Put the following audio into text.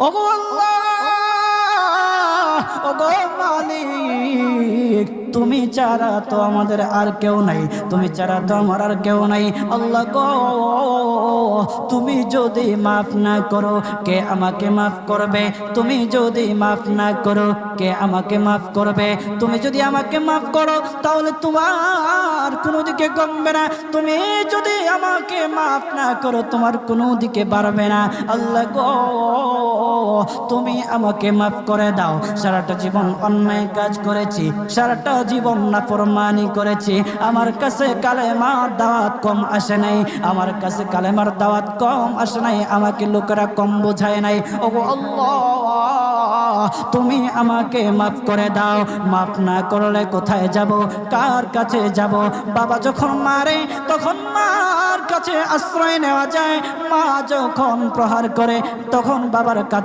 ওগো আল্লাহ, ওগো মালিক, তুমি ছাড়া তো আমাদের আর কেউ নাই, তুমি ছাড়া তো আমার আর কেউ নাই। আল্লাহ গো, তুমি যদি মাফ না করো কে আমাকে মাফ করবে? তুমি যদি মাফ না করো কে আমাকে মাফ করবে? তুমি যদি আমাকে মাফ করো তাহলে তোমার কোনো দিকে কমবে না, তুমি যদি আমাকে মাফ না করো তোমার কোনো দিকে বাড়বে না। আল্লাহ গো, তুমি আমাকে মাফ করে দাও। সারাটা জীবন অন্যায় কাজ করেছি, সারাটা জীবন নাফরমানি করেছি, আমার কাছে কালেমার দাওয়াত কম আসে নাই, আমার কাছে কালেমার দাওয়াত কম আসে নাই, আমাকে লোকেরা কম বোঝায় নাই। ওগো আল্লাহ, তুমি আমাকে মাফ করে দাও। মাফ না করলে কোথায় যাব, কার কাছে যাব? বাবা যখন মারে তখন মার কাছে আশ্রয় নেওয়া যায়, মা যখন প্রহার করে তখন বাবার কাছে